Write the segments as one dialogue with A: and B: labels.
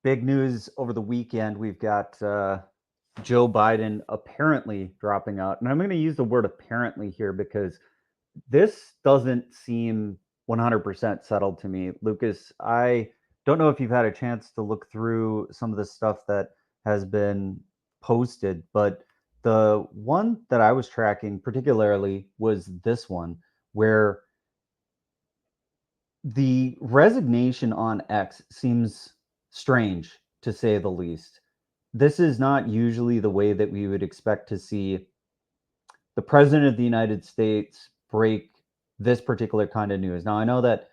A: Big news over the weekend. We've got Joe Biden apparently dropping out. And I'm going to use the word apparently here because this doesn't seem 100% settled to me. Lucas, I don't know if you've had a chance to look through some of the stuff that has been posted, but the one that I was tracking particularly was this one where the resignation on X seems strange, to say the least. This is not usually the way that we would expect to see the president of the United States break this particular kind of news. Now, I know that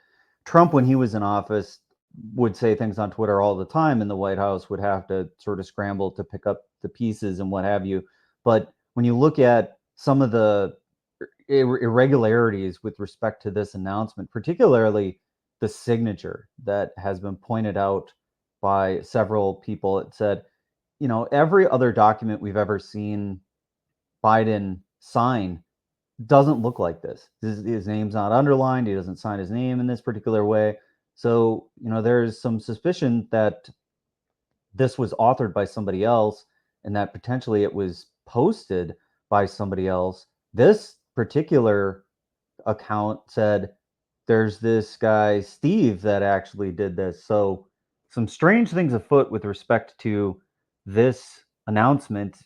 A: Trump, when he was in office, would say things on Twitter all the time, and the White House would have to sort of scramble to pick up the pieces and what have you. But when you look at some of the irregularities with respect to this announcement, particularly the signature that has been pointed out by several people, it said, every other document we've ever seen Biden sign doesn't look like this. His name's not underlined. He doesn't sign his name in this particular way. So, there's some suspicion that this was authored by somebody else and that potentially it was posted by somebody else. This particular account said there's this guy, Steve, that actually did this. So, some strange things afoot with respect to this announcement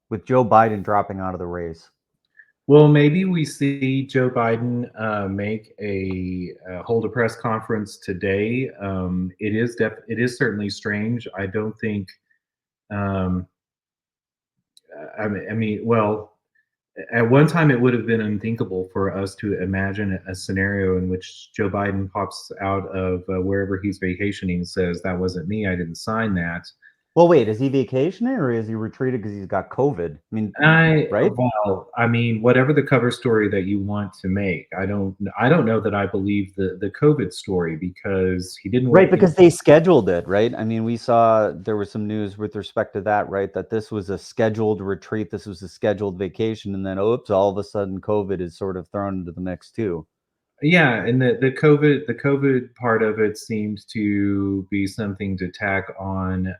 A: with Joe Biden dropping out of the race.
B: Well, maybe we see Joe Biden make hold a press conference today. It is certainly strange. I don't think. Um, well, at one time it would have been unthinkable for us to imagine a scenario in which Joe Biden pops out of wherever he's vacationing, says that wasn't me, I didn't sign that.
A: Well, wait, is he vacationing or is he retreated because he's got COVID? I mean, right?
B: Whatever the cover story that you want to make, I don't know that I believe the COVID story because he didn't
A: Right,
B: work.
A: because they scheduled it, right? I mean, we saw there was some news with respect to that, right? That this was a scheduled retreat, this was a scheduled vacation, and then oops, all of a sudden COVID is sort of thrown into the mix too.
B: Yeah, and the COVID part of it seems to be something to tack on.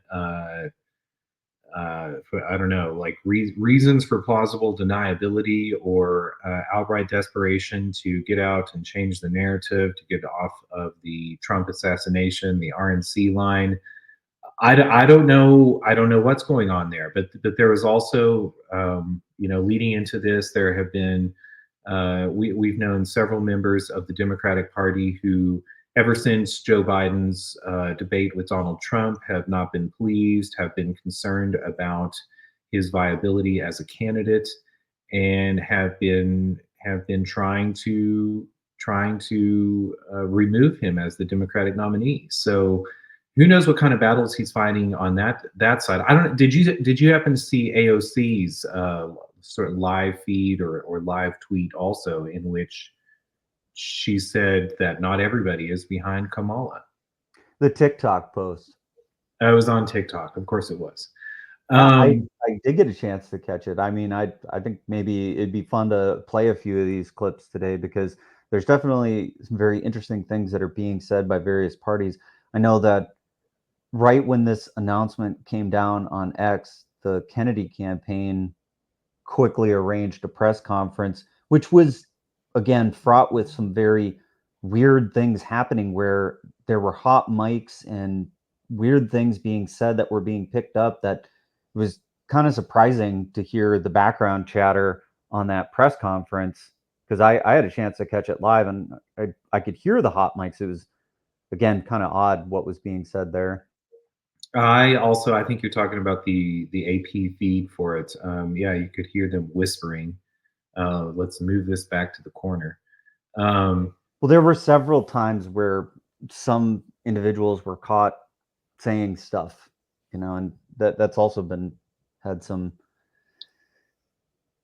B: For, I don't know, like reasons for plausible deniability or outright desperation to get out and change the narrative to get off of the Trump assassination, the RNC line. I don't know. I don't know what's going on there, but there was also, leading into this, there have been we've known several members of the Democratic Party who, ever since Joe Biden's debate with Donald Trump, have not been pleased, have been concerned about his viability as a candidate, and have been trying to remove him as the Democratic nominee. So who knows what kind of battles he's fighting on that side. I don't. Did you happen to see AOC's sort of live feed or live tweet also, in which she said that not everybody is behind Kamala?
A: The TikTok post.
B: I was on TikTok, of course it was.
A: I
B: Um,
A: I did get a chance to catch it. I mean, I think maybe it'd be fun to play a few of these clips today because there's definitely some very interesting things that are being said by various parties. I know that right when this announcement came down on X, the Kennedy campaign quickly arranged a press conference, which was again fraught with some very weird things happening where there were hot mics and weird things being said that were being picked up that was kind of surprising to hear the background chatter on that press conference because I had a chance to catch it live and I could hear the hot mics. It was again kind of odd what was being said there.
B: I think you're talking about the AP feed for it. Yeah, you could hear them whispering. Let's move this back to the corner. Um,
A: Well, there were several times where some individuals were caught saying stuff, and that's also been had some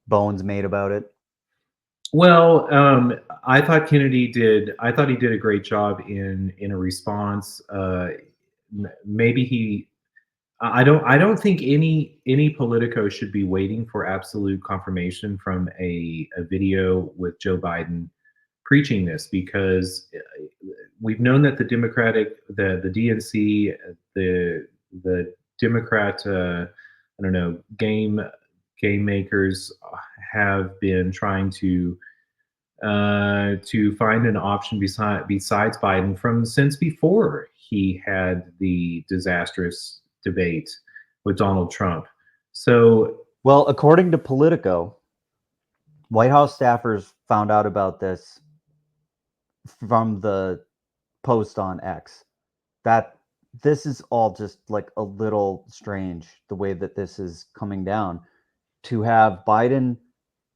A: bones made about it.
B: Well, I thought he did a great job in a response. Maybe he. I don't think any Politico should be waiting for absolute confirmation from a video with Joe Biden preaching this, because we've known that the DNC, the Democrat, I don't know, game makers have been trying to find an option besides Biden from since before he had the disastrous debate with Donald Trump. So,
A: Well, according to Politico, White House staffers found out about this from the post on X. That this is all just like a little strange the way that this is coming down, to have Biden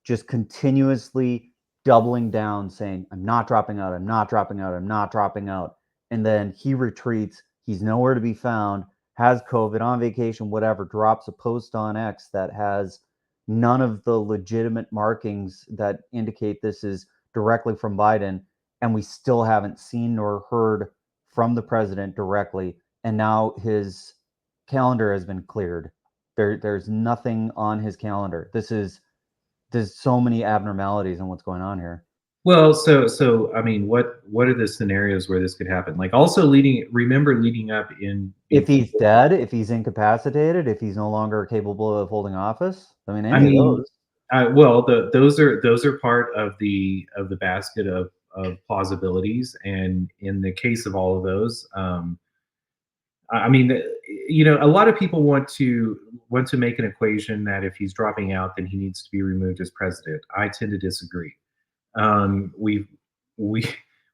A: just continuously doubling down saying, I'm not dropping out, I'm not dropping out, I'm not dropping out. And then he retreats, he's nowhere to be found, has COVID, on vacation, whatever, drops a post on X that has none of the legitimate markings that indicate this is directly from Biden. And we still haven't seen nor heard from the president directly. And now his calendar has been cleared. There's nothing on his calendar. There's so many abnormalities in what's going on here.
B: well, I mean, what are the scenarios where this could happen? Like, also leading up in
A: If
B: before.
A: he's dead, if he's incapacitated, if he's no longer capable of holding office, I mean,
B: I
A: any of
B: mean,
A: those.
B: well, those are part of the basket of plausibilities, and in the case of all of those, I mean, a lot of people want to make an equation that if he's dropping out, then he needs to be removed as president. I tend to disagree. We we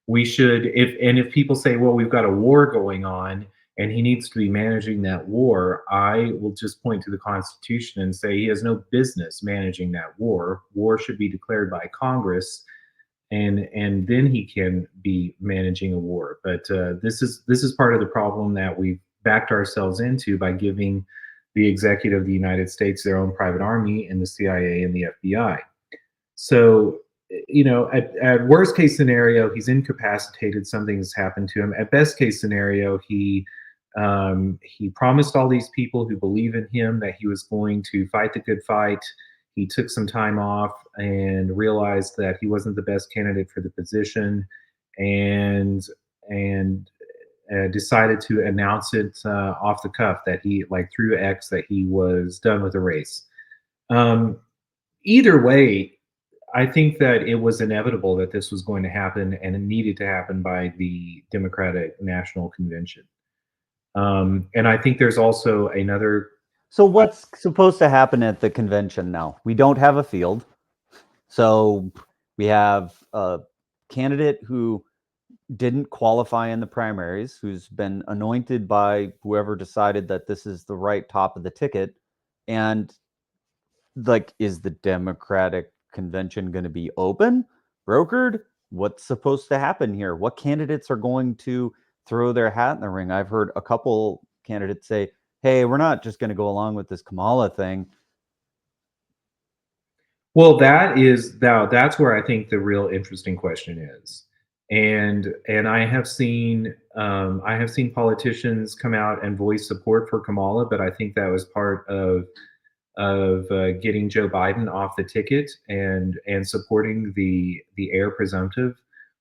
B: we should, if people say, well, we've got a war going on and he needs to be managing that war, I will just point to the Constitution and say he has no business managing that war. War should be declared by Congress, and then he can be managing a war. But this is part of the problem that we've backed ourselves into by giving the executive of the United States their own private army and the CIA and the FBI. So, at worst case scenario, he's incapacitated. Something has happened to him. At best case scenario, he promised all these people who believe in him that he was going to fight the good fight. He took some time off and realized that he wasn't the best candidate for the position, and decided to announce it off the cuff, that he, like, through X, that he was done with the race. Um, Either way, I think that it was inevitable that this was going to happen, and it needed to happen by the Democratic National Convention. And I think there's also another.
A: So what's supposed to happen at the convention now? We don't have a field. So we have a candidate who didn't qualify in the primaries, who's been anointed by whoever decided that this is the right top of the ticket. And like, is the Democratic convention going to be open, brokered? What's supposed to happen here? What candidates are going to throw their hat in the ring? I've heard a couple candidates say, hey, we're not just going to go along with this Kamala thing.
B: Well, that's where I think the real interesting question is. And I have seen politicians come out and voice support for Kamala, but I think that was part of getting Joe Biden off the ticket, and supporting the heir presumptive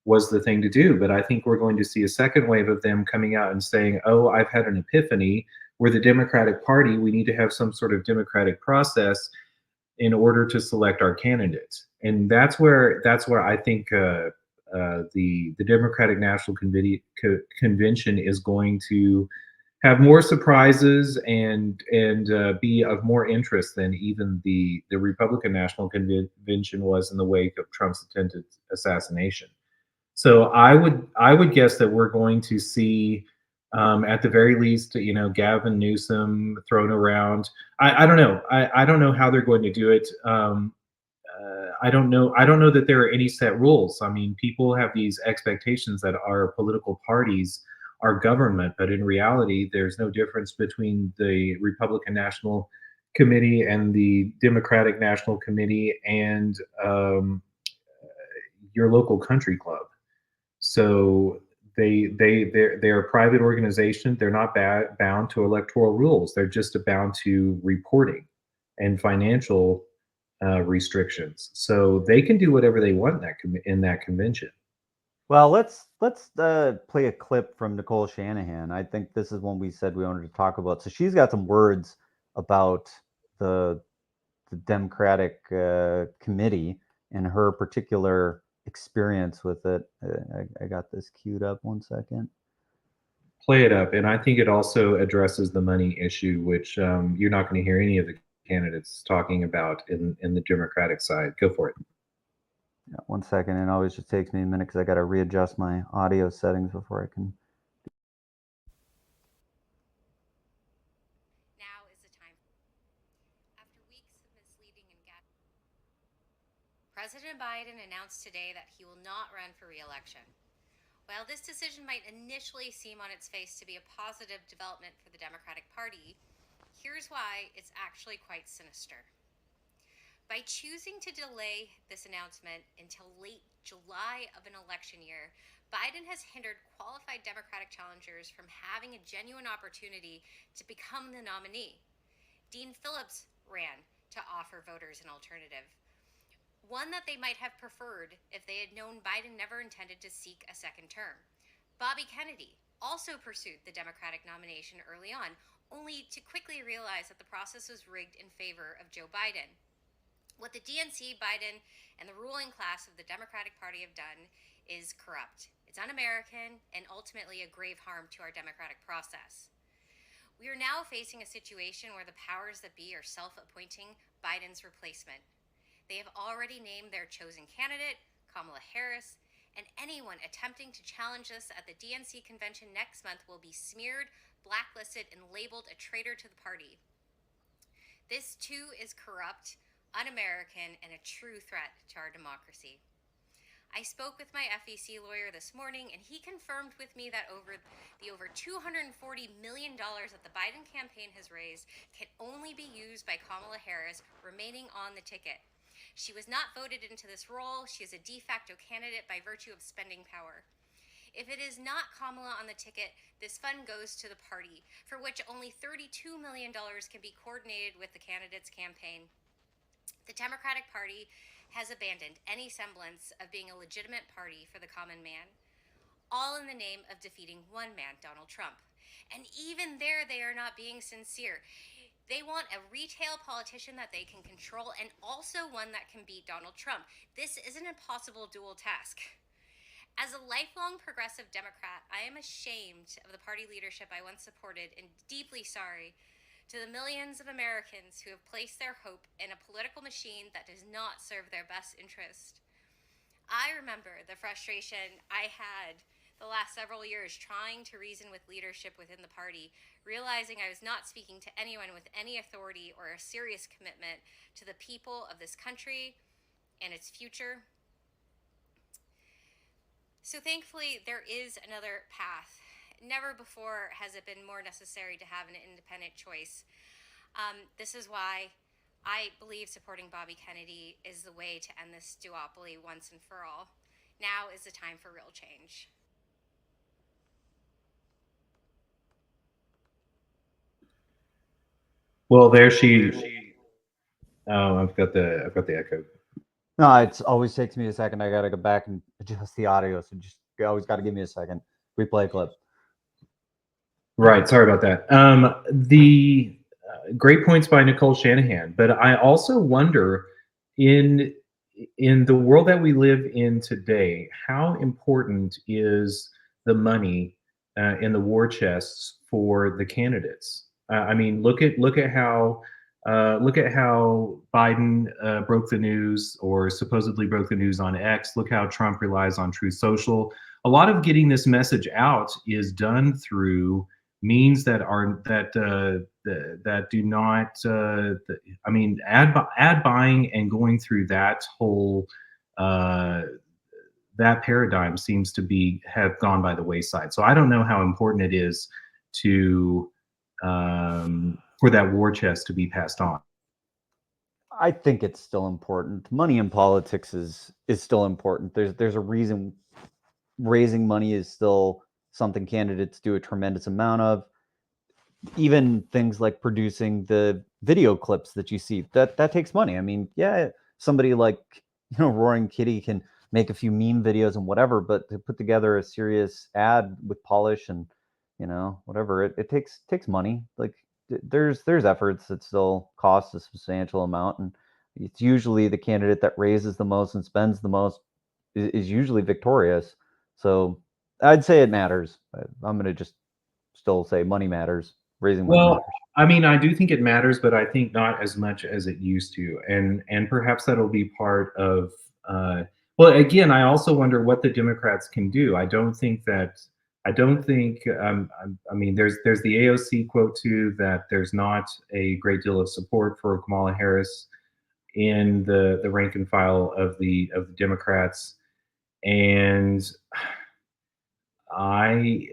B: was the thing to do. But I think we're going to see a second wave of them coming out and saying, "Oh, I've had an epiphany. We're the Democratic Party. We need to have some sort of democratic process in order to select our candidates." And that's where I think the Democratic National Convention is going to have more surprises, and be of more interest than even the Republican National Convention was in the wake of Trump's attempted assassination. So I would guess that we're going to see, at the very least, Gavin Newsom thrown around. I don't know. I don't know how they're going to do it. I don't know. I don't know that there are any set rules. I mean, people have these expectations that our political parties are government, but in reality, there's no difference between the Republican National Committee and the Democratic National Committee, and your local country club. So they're a private organization. They're not bound to electoral rules. They're just bound to reporting and financial restrictions. So they can do whatever they want in that convention.
A: Well, let's play a clip from Nicole Shanahan. I think this is one we said we wanted to talk about. So she's got some words about the the Democratic committee and her particular experience with it. I got this queued up. One second.
B: Play it up, and I think it also addresses the money issue, which you're not going to hear any of the candidates talking about in the Democratic side. Go for it.
A: Yeah, one second. It always just takes me a minute because I got to readjust my audio settings before I can.
C: Now is the time. After weeks of misleading and President Biden announced today that he will not run for re-election. While this decision might initially seem on its face to be a positive development for the Democratic Party, here's why it's actually quite sinister. By choosing to delay this announcement until late July of an election year, Biden has hindered qualified Democratic challengers from having a genuine opportunity to become the nominee. Dean Phillips ran to offer voters an alternative, one that they might have preferred if they had known Biden never intended to seek a second term. Bobby Kennedy also pursued the Democratic nomination early on, only to quickly realize that the process was rigged in favor of Joe Biden. What the DNC, Biden, and the ruling class of the Democratic Party have done is corrupt. It's un-American and ultimately a grave harm to our democratic process. We are now facing a situation where the powers that be are self-appointing Biden's replacement. They have already named their chosen candidate, Kamala Harris, and anyone attempting to challenge us at the DNC convention next month will be smeared, blacklisted, and labeled a traitor to the party. This too is corrupt, un-American, and a true threat to our democracy. I spoke with my FEC lawyer this morning, and he confirmed with me that over $240 million that the Biden campaign has raised can only be used by Kamala Harris remaining on the ticket. She was not voted into this role. She is a de facto candidate by virtue of spending power. If it is not Kamala on the ticket, this fund goes to the party, for which only $32 million can be coordinated with the candidate's campaign. The Democratic Party has abandoned any semblance of being a legitimate party for the common man, all in the name of defeating one man, Donald Trump. And even there, they are not being sincere. They want a retail politician that they can control and also one that can beat Donald Trump. This is an impossible dual task. As a lifelong progressive Democrat, I am ashamed of the party leadership I once supported and deeply sorry to the millions of Americans who have placed their hope in a political machine that does not serve their best interest. I remember the frustration I had the last several years trying to reason with leadership within the party, realizing I was not speaking to anyone with any authority or a serious commitment to the people of this country and its future. So thankfully, there is another path. Never before has it been more necessary to have an independent choice. This is why I believe supporting Bobby Kennedy is the way to end this duopoly once and for all. Now is the time for real change.
B: Well, there she. Oh, I've got the echo.
A: No, it always takes me a second. I got to go back and adjust the audio. So just you always got to give me a second. Replay clip.
B: Right. Sorry about that. The great points by Nicole Shanahan, but I also wonder in in the world that we live in today, how important is the money in the war chests for the candidates? I mean, look at how Biden broke the news or supposedly broke the news on X. Look how Trump relies on Truth Social. A lot of getting this message out is done through means that are that do not I mean ad buying and going through that whole uh, that paradigm seems to be have gone by the wayside. So I don't know how important it is to for that war chest to be passed on.
A: I think it's still important. Money in politics is still important. There's a reason raising money is still something candidates do a tremendous amount of. Even things like producing the video clips that you see, that takes money. I mean, yeah, somebody like Roaring Kitty can make a few meme videos and whatever, but to put together a serious ad with polish and, you know, whatever, it takes money. Like there's efforts that still cost a substantial amount, and it's usually the candidate that raises the most and spends the most is usually victorious. So I'd say it matters. I'm going to just still say money matters. Raising money matters.
B: I mean, I do think it matters, but I think not as much as it used to, and perhaps that'll be part of. Well, again, I also wonder what the Democrats can do. I don't think that. I don't think. I mean, there's the AOC quote too that there's not a great deal of support for Kamala Harris in the rank and file of the Democrats, and I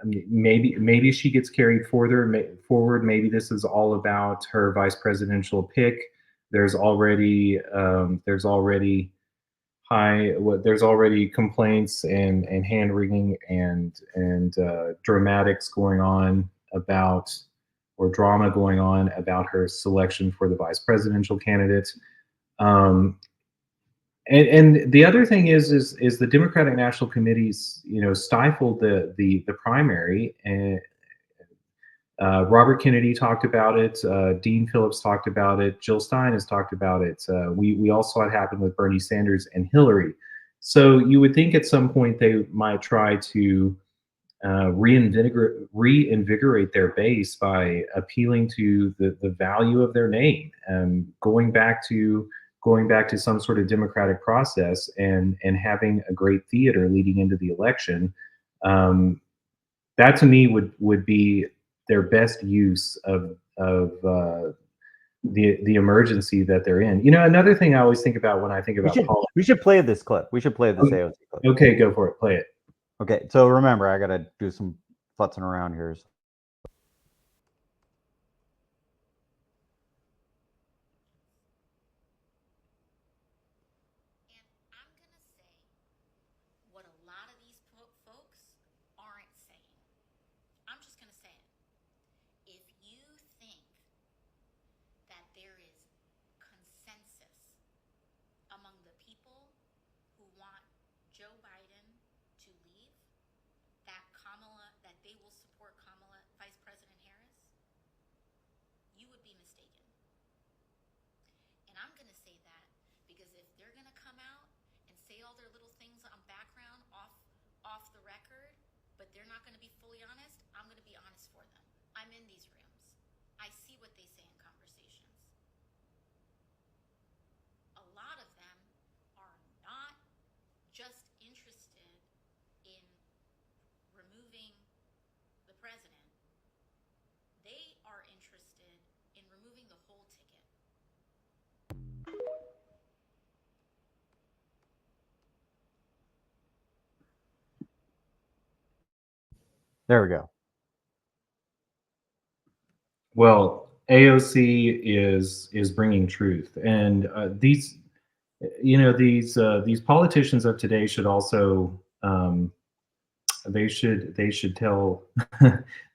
B: maybe she gets carried forward. Maybe this is all about her vice presidential pick. There's already complaints and hand wringing and dramatics going on about, or drama going on about her selection for the vice presidential candidate. And the other thing is the Democratic National Committee's, you know, stifled the primary, and Robert Kennedy talked about it, Dean Phillips talked about it, Jill Stein has talked about it. We all saw it happen with Bernie Sanders and Hillary. So you would think at some point they might try to reinvigorate their base by appealing to the value of their name and going back to some sort of democratic process and having a great theater leading into the election. That to me would be their best use of the emergency that they're in. You know, another thing I always think about when I think about politics.
A: We should play this clip. We should play this AOC clip.
B: Okay, go for it. Play it.
A: Okay, so remember, I got to do some futzing around here.
C: And I'm going to say what a lot of these folks aren't saying. I'm just going to say it. If you think that there is consensus among the people who want Joe Biden to leave, that they will support Kamala, Vice President Harris, you would be mistaken. And I'm going to say that because if they're going to come out and say all their little things on background off the record, but they're not going to be fully honest, I'm going to be honest for them. I'm in these rooms. I see what they say in conversations. A lot of them are not just interested in removing the president. They are interested in removing the whole ticket.
A: There we go.
B: Well, AOC is bringing truth, and these politicians of today should also they should tell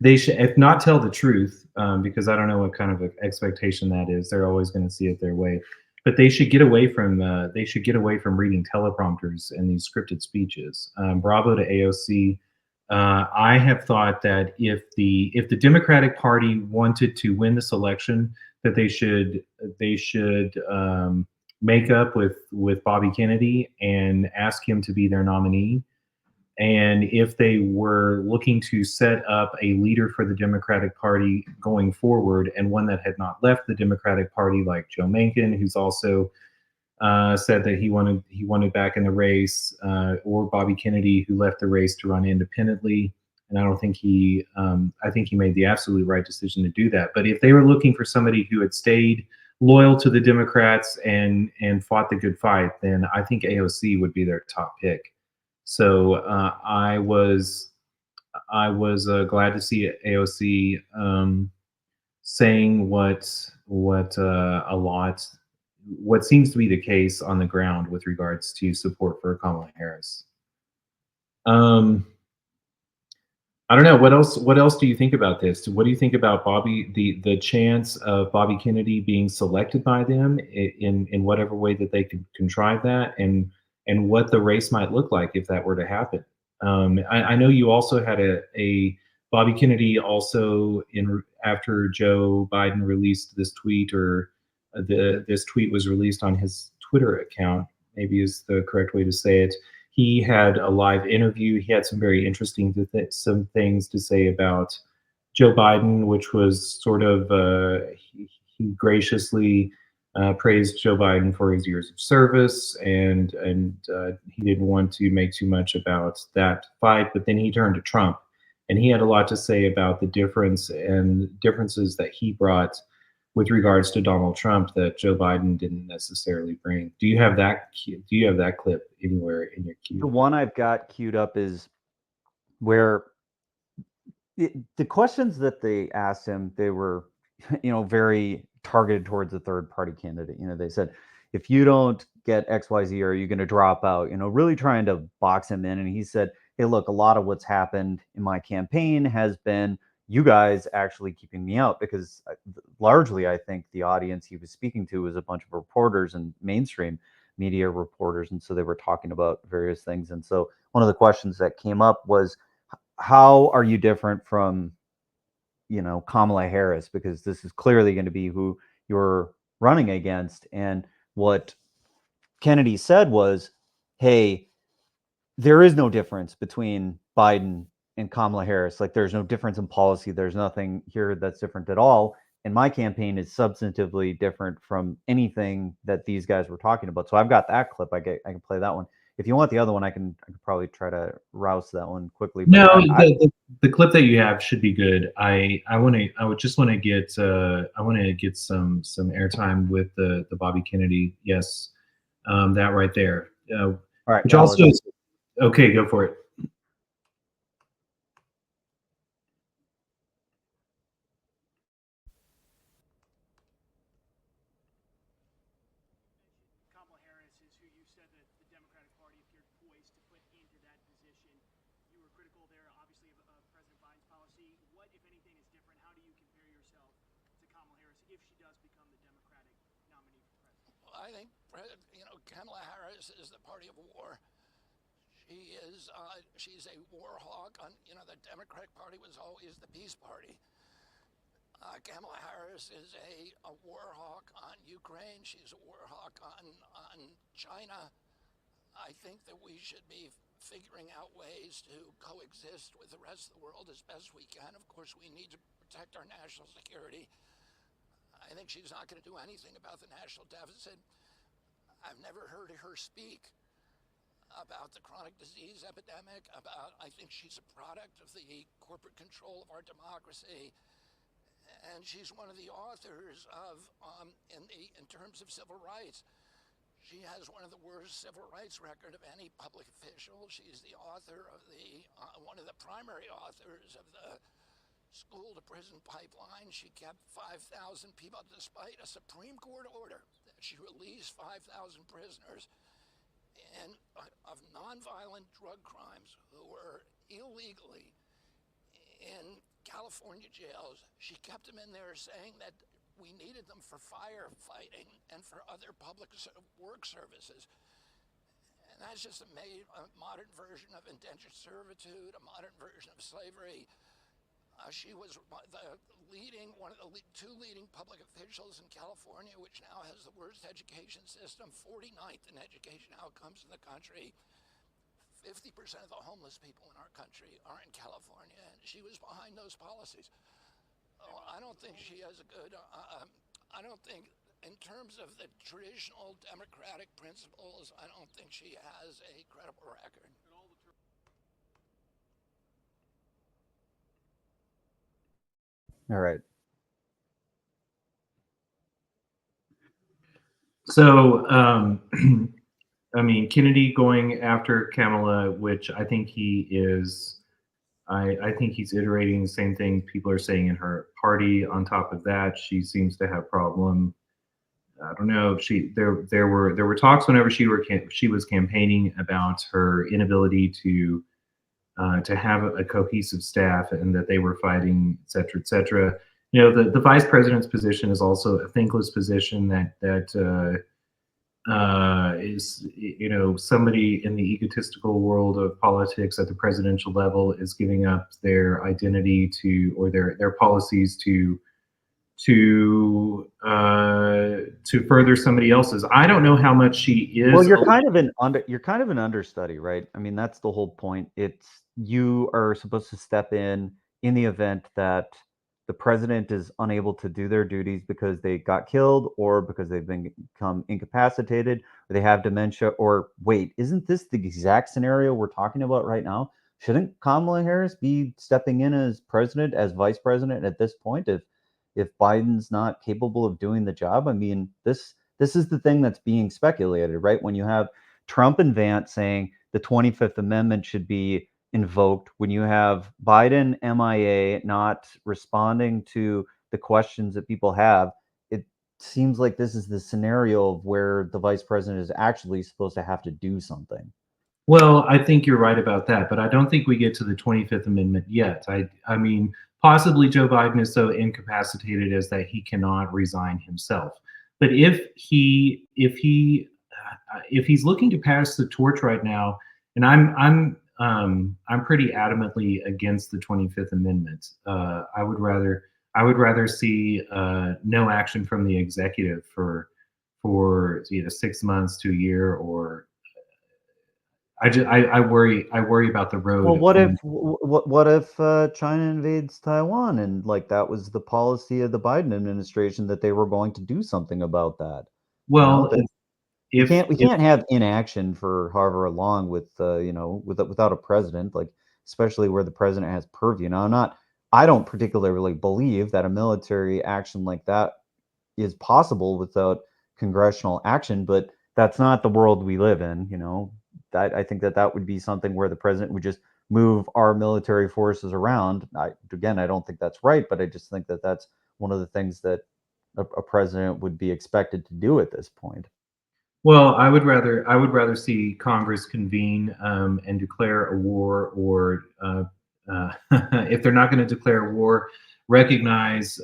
B: they should, if not tell the truth, because I don't know what kind of expectation that is. They're always going to see it their way, but they should get away from reading teleprompters and these scripted speeches. Bravo to AOC. I have thought that if the Democratic Party wanted to win this election, that they should make up with Bobby Kennedy and ask him to be their nominee. And if they were looking to set up a leader for the Democratic Party going forward, and one that had not left the Democratic Party, like Joe Manchin, who's also said that he wanted back in the race, or Bobby Kennedy, who left the race to run independently. And I don't think I think he made the absolutely right decision to do that. But if they were looking for somebody who had stayed loyal to the Democrats and fought the good fight, then I think AOC would be their top pick. So I was glad to see AOC saying what seems to be the case on the ground with regards to support for Kamala Harris. I don't know, what else do you think about this? What do you think about the chance of Bobby Kennedy being selected by them in whatever way that they could contrive that? And and what the race might look like if that were to happen. I know you also had a Bobby Kennedy also after Joe Biden released this tweet, or this tweet was released on his Twitter account, maybe is the correct way to say it. He had a live interview. He had some very interesting some things to say about Joe Biden, which was sort of he graciously praised Joe Biden for his years of service, and he didn't want to make too much about that fight. But then he turned to Trump, and he had a lot to say about the differences that he brought with regards to Donald Trump that Joe Biden didn't necessarily bring. Do you have that? Do you have that clip anywhere in your queue?
A: The one I've got queued up is where the questions that they asked him, they were, very targeted towards the third party candidate. They said, if you don't get XYZ, are you going to drop out? Really trying to box him in. And he said, hey, look, a lot of what's happened in my campaign has been you guys actually keeping me out, because largely I think the audience he was speaking to was a bunch of reporters and mainstream media reporters. And so they were talking about various things. And so one of the questions that came up was, how are you different from, Kamala Harris? Because this is clearly going to be who you're running against. And what Kennedy said was, hey, there is no difference between Biden and Kamala Harris. Like, there's no difference in policy. There's nothing here that's different at all. And my campaign is substantively different from anything that these guys were talking about. So I've got that clip. I can play that one. If you want the other one, I can probably try to rouse that one quickly. But
B: no, the clip that you have should be good. I would just want to get some airtime with the Bobby Kennedy. Yes, that right there.
A: All right.
B: Which also is okay. Go for it.
D: I think, Kamala Harris is the party of war. She's a war hawk. The Democratic Party was always the peace party. Kamala Harris is a war hawk on Ukraine. She's a war hawk on China. I think that we should be figuring out ways to coexist with the rest of the world as best we can. Of course, we need to protect our national security. I think she's not going to do anything about the national deficit. I've never heard her speak about the chronic disease epidemic, I think she's a product of the corporate control of our democracy. And she's one of the authors of, in terms of civil rights, she has one of the worst civil rights record of any public official. She's the author of one of the primary authors of the school to prison pipeline. She kept 5,000 people, despite a Supreme Court order that she released 5,000 prisoners and of nonviolent drug crimes who were illegally in California jails. She kept them in there, saying that we needed them for firefighting and for other public work services. And that's just a modern version of indentured servitude, a modern version of slavery. She was one of the two leading public officials in California, which now has the worst education system, 49th in education outcomes in the country. 50% of the homeless people in our country are in California, and she was behind those policies. I don't think she has a good, I don't think, in terms of the traditional democratic principles, I don't think she has a credible record.
A: All right.
B: So, Kennedy going after Kamala, which I think he is. I think he's iterating the same thing people are saying in her party. On top of that, she seems to have problem. I don't know. There were talks whenever she was campaigning about her inability to have a cohesive staff, and that they were fighting, et cetera, et cetera. The vice president's position is also a thankless position that is, somebody in the egotistical world of politics at the presidential level is giving up their identity to, or their policies to further somebody else's. I don't know how much she is.
A: Well, you're kind of an understudy, right? I mean, that's the whole point. It's you are supposed to step in the event that the president is unable to do their duties because they got killed or because they've become incapacitated or they have dementia. Or wait, isn't this the exact scenario we're talking about right now? Shouldn't Kamala Harris be stepping in as president, as vice president at this point if Biden's not capable of doing the job? I mean, this is the thing that's being speculated, right? When you have Trump and Vance saying the 25th Amendment should be invoked, when you have Biden MIA not responding to the questions that people have, it seems like this is the scenario of where the vice president is actually supposed to have to do something.
B: Well, I think you're right about that, but I don't think we get to the 25th Amendment yet. I mean, possibly Joe Biden is so incapacitated as that he cannot resign himself. But if he's looking to pass the torch right now, and I'm pretty adamantly against the 25th Amendment. I would rather see no action from the executive for 6 months to a year, or I worry about the road.
A: Well, what if China invades Taiwan and like that was the policy of the Biden administration that they were going to do something about that?
B: Well,
A: That we
B: if
A: can't have inaction for however long with without a president, like especially where the president has purview. Now, I don't particularly believe that a military action like that is possible without congressional action, but that's not the world we live in. That I think that would be something where the president would just move our military forces around. I don't think that's right, but I just think that that's one of the things that a president would be expected to do at this point.
B: Well, I would rather see Congress convene and declare a war, or if they're not going to declare a war, recognize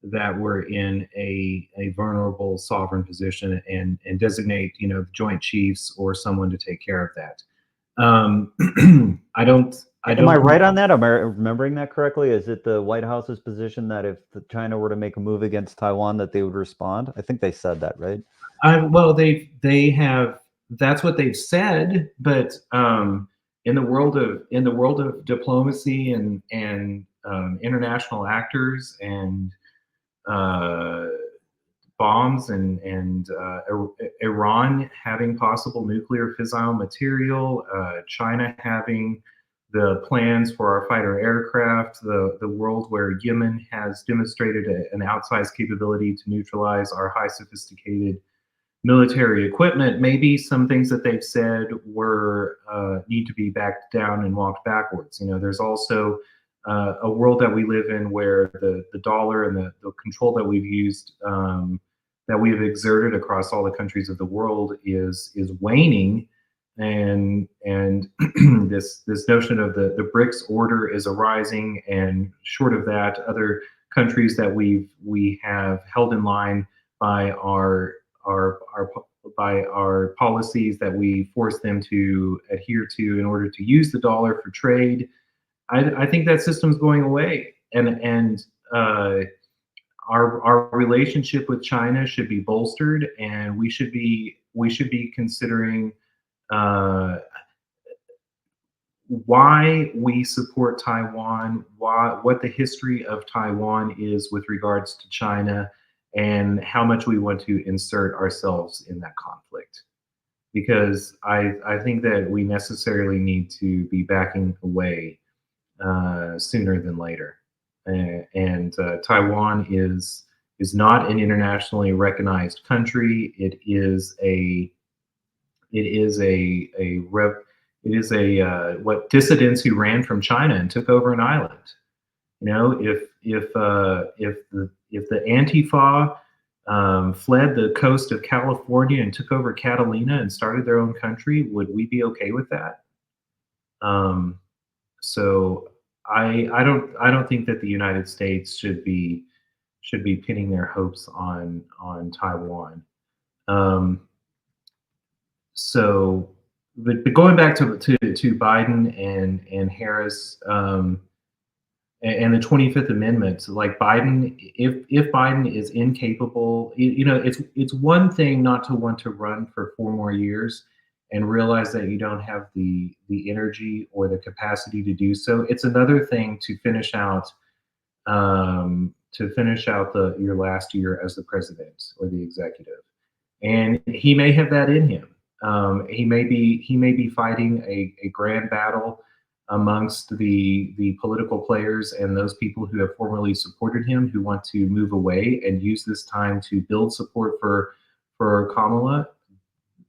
B: that we're in a vulnerable sovereign position, and designate Joint Chiefs or someone to take care of that. I don't.
A: Am I right on that? Am I remembering that correctly? Is it the White House's position that if China were to make a move against Taiwan, that they would respond? I think they said that, right?
B: Well, they have. That's what they've said, but in the world of diplomacy and international actors and uh, bombs and Iran having possible nuclear fissile material, China having the plans for our fighter aircraft, the world where Yemen has demonstrated an outsized capability to neutralize our high sophisticated military equipment. Maybe some things that they've said were need to be backed down and walked backwards. There's also a world that we live in where the dollar and the control that we've used, that we've exerted across all the countries of the world is waning, and this notion of the BRICS order is arising, and short of that, other countries that we have held in line by our policies that we force them to adhere to in order to use the dollar for trade. I think that system's going away, and our relationship with China should be bolstered, and we should be considering uh, why we support Taiwan, what the history of Taiwan is with regards to China, and how much we want to insert ourselves in that conflict. Because I think that we necessarily need to be backing away sooner than later. And Taiwan is not an internationally recognized country. It is a what dissidents who ran from China and took over an island. If the Antifa fled the coast of California and took over Catalina and started their own country, would we be okay with that? So I don't think that the United States should be pinning their hopes on Taiwan. Um, but going back to Biden and Harris, and the 25th Amendment, like Biden, if Biden is incapable, it's one thing not to want to run for 4 more years and realize that you don't have the energy or the capacity to do so. It's another thing to finish out your last year as the president or the executive, and he may have that in him. He may be fighting a grand battle amongst the political players and those people who have formerly supported him, who want to move away and use this time to build support for Kamala.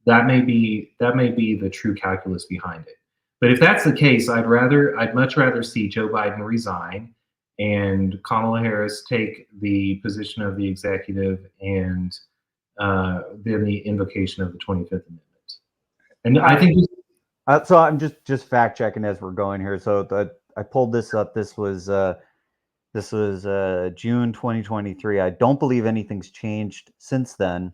B: That may be the true calculus behind it. But if that's the case, I'd much rather see Joe Biden resign and Kamala Harris take the position of the executive, and then the invocation of the 25th Amendment. And I think
A: so I'm just fact checking as we're going here. So I pulled this up. This was June 2023. I don't believe anything's changed since then.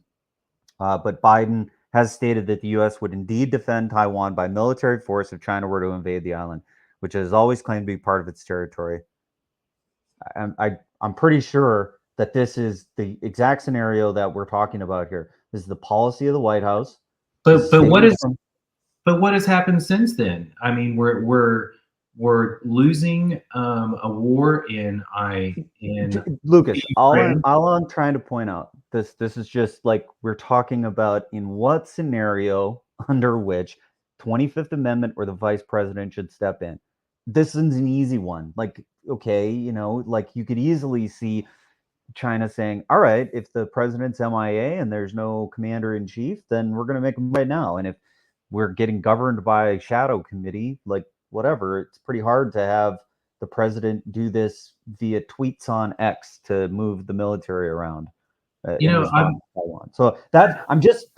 A: But Biden has stated that the U.S. would indeed defend Taiwan by military force if China were to invade the island, which has always claimed to be part of its territory. I'm pretty sure that this is the exact scenario that we're talking about here. This is the policy of the White House.
B: But what has happened since then? I mean, we're losing a war in
A: Lucas.
B: Ukraine.
A: All I'm trying to point out, this is just like we're talking about in what scenario under which 25th Amendment or the vice president should step in. This is an easy one. Like, okay, like you could easily see China saying, all right, if the president's MIA and there's no commander in chief, then we're going to make him right now. And if we're getting governed by a shadow committee, like whatever, it's pretty hard to have the president do this via tweets on X to move the military around in response to Taiwan. So that I'm just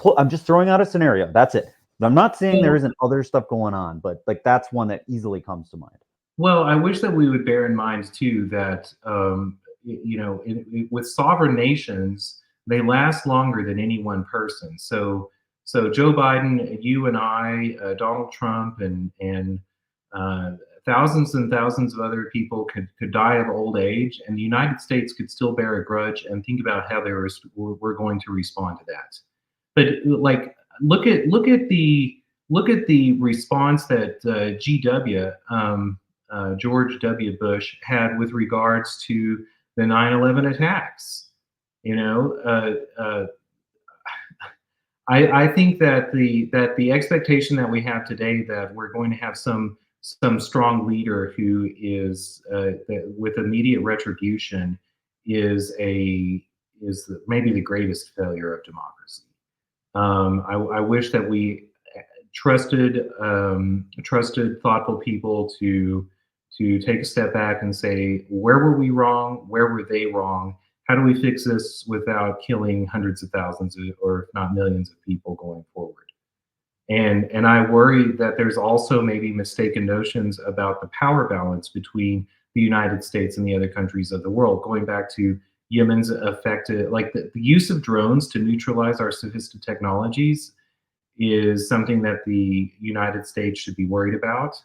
A: throwing out a scenario. That's it. I'm not saying there isn't other stuff going on, but like that's one that easily comes to mind.
B: Well, I wish that we would bear in mind too that with sovereign nations, they last longer than any one person. So Joe Biden, you and I, Donald Trump, and thousands and thousands of other people could die of old age, and the United States could still bear a grudge and think about how we're going to respond to that. But like, look at the response that George W. Bush had with regards to the 9/11 attacks. I think that the expectation that we have today that we're going to have some strong leader who is with immediate retribution is maybe the greatest failure of democracy. I wish that we trusted thoughtful people to take a step back and say, where were we wrong? Where were they wrong? How do we fix this without killing hundreds of thousands or if not millions of people going forward? And I worry that there's also maybe mistaken notions about the power balance between the United States and the other countries of the world. Going back to Yemen's affected, like the use of drones to neutralize our sophisticated technologies is something that the United States should be worried about.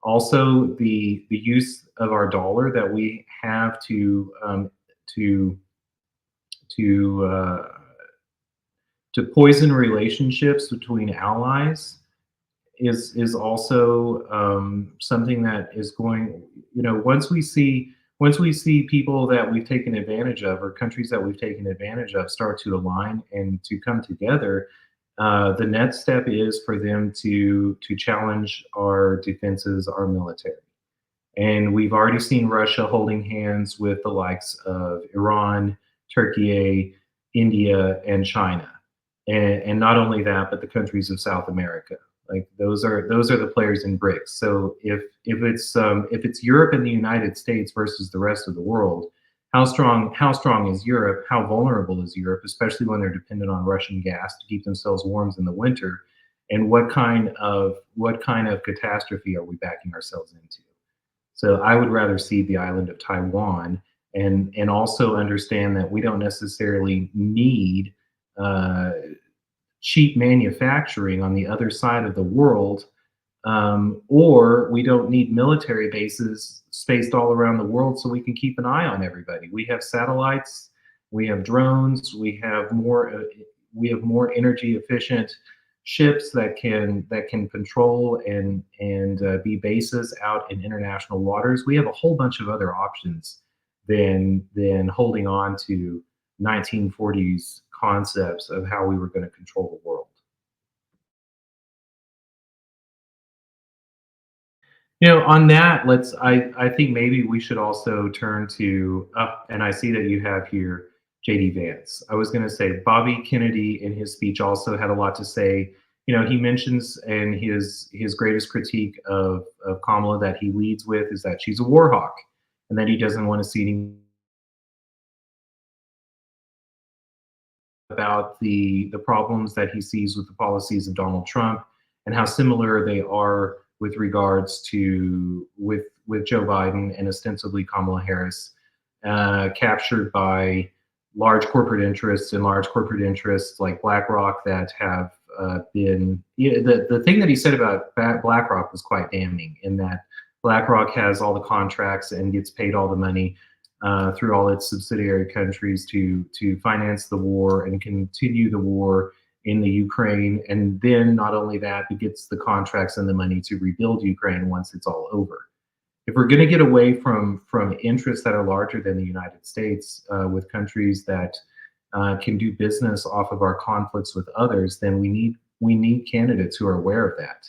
B: Also, the use of our dollar that we have to poison relationships between allies is also something that is going. Once we see people that we've taken advantage of or countries that we've taken advantage of start to align and to come together, the next step is for them to challenge our defenses, our military. And we've already seen Russia holding hands with the likes of Iran, Turkey, India, and China. And not only that, but the countries of South America. Like those are the players in BRICS. So if it's Europe and the United States versus the rest of the world, how strong is Europe? How vulnerable is Europe, especially when they're dependent on Russian gas to keep themselves warm in the winter? And what kind of catastrophe are we backing ourselves into? So I would rather see the island of Taiwan and also understand that we don't necessarily need cheap manufacturing on the other side of the world, or we don't need military bases spaced all around the world so we can keep an eye on everybody. We have satellites, we have drones, we have more energy efficient ships that can control and be bases out in international waters. We have a whole bunch of other options than holding on to 1940s concepts of how we were going to control the world. On that, I think maybe we should also turn to, and I see that you have here JD Vance. I was going to say Bobby Kennedy in his speech also had a lot to say. He mentions in his greatest critique of Kamala that he leads with is that she's a war hawk and that he doesn't want to see any about the problems that he sees with the policies of Donald Trump and how similar they are with regards to with Joe Biden and ostensibly Kamala Harris, captured by large corporate interests like BlackRock that have been. The thing that he said about BlackRock was quite damning, in that BlackRock has all the contracts and gets paid all the money through all its subsidiary countries to finance the war and continue the war in the Ukraine, and then not only that, but gets the contracts and the money to rebuild Ukraine once it's all over. If we're going to get away from interests that are larger than the United States with countries that can do business off of our conflicts with others, then we need candidates who are aware of that.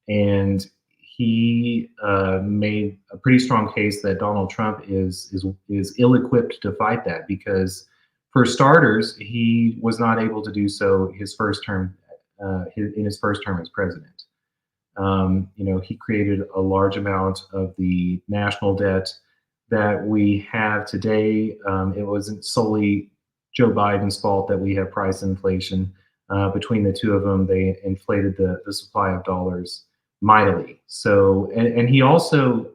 B: And he made a pretty strong case that Donald Trump is ill-equipped to fight that, because for starters, he was not able to do so his first term in his first term as president. He created a large amount of the national debt that we have today. It wasn't solely Joe Biden's fault that we have price inflation. Between the two of them, they inflated the supply of dollars mightily. So, and he also,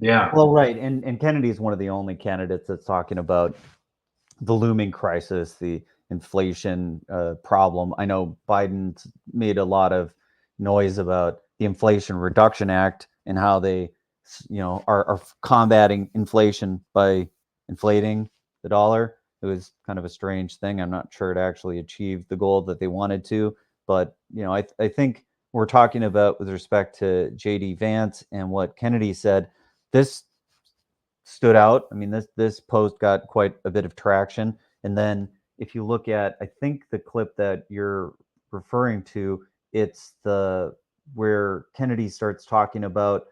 B: yeah.
A: Well, right, and Kennedy is one of the only candidates that's talking about the looming crisis, the inflation problem. I know Biden's made a lot of noise about the Inflation Reduction Act and how they, are combating inflation by inflating the dollar. It was kind of a strange thing. I'm not sure it actually achieved the goal that they wanted to, but I think we're talking about with respect to JD Vance and what Kennedy said. This stood out. I mean, this post got quite a bit of traction. And then if you look at, I think the clip that you're referring to, it's the where Kennedy starts talking about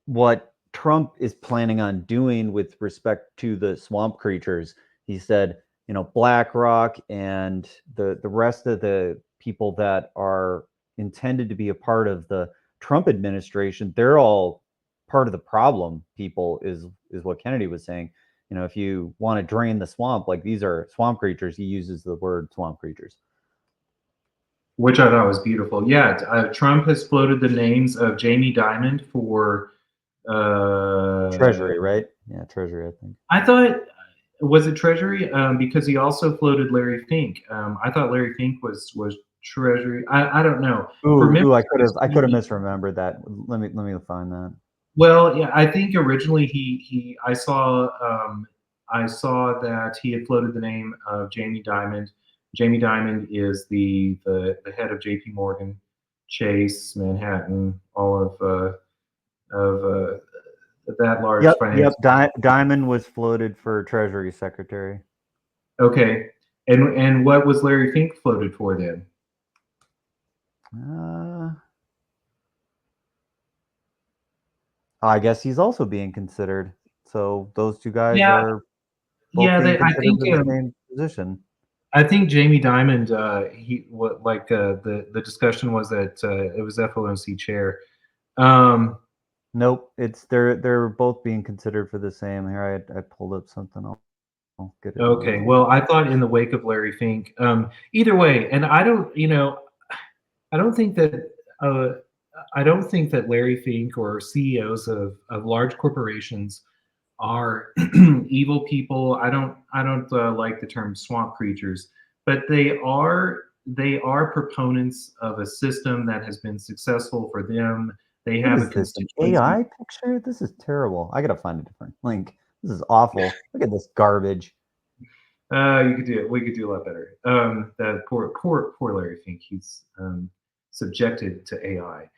A: what Trump is planning on doing with respect to the swamp creatures. He said, BlackRock and the rest of the people that are intended to be a part of the Trump administration, they're all part of the problem. People is what Kennedy was saying. If you want to drain the swamp, like, these are swamp creatures. He uses the word swamp creatures,
B: which I thought was beautiful. Yeah, Trump has floated the names of Jamie Dimon for
A: Treasury, right? Yeah, Treasury. I think.
B: I thought, was it Treasury? Because he also floated Larry Fink. I thought Larry Fink was Treasury. I don't know.
A: Ooh, I could have misremembered that. Let me find that.
B: Well, yeah, I think originally I saw that he had floated the name of Jamie Dimon. Jamie Dimon is the head of J.P. Morgan, Chase, Manhattan, all of that large finance.
A: Yep. Dimon was floated for Treasury Secretary.
B: Okay, and what was Larry Fink floated for then?
A: I guess he's also being considered. So those two guys are both being considered for the same position.
B: I think Jamie Dimon, the discussion was that it was FOMC chair.
A: Nope, they're both being considered for the same. Here, I pulled up something. I'll get it.
B: Okay, well, I thought in the wake of Larry Fink. Either way, and I don't think that I don't think that Larry Fink or CEOs of large corporations are evil people. I don't like the term swamp creatures, but they are proponents of a system that has been successful for them. They
A: What
B: have a
A: is this? An
B: constituency.
A: AI picture? This is terrible. I gotta find a different link. This is awful. Look at this garbage.
B: You could do it. We could do a lot better. That poor Larry Fink. He's subjected to AI.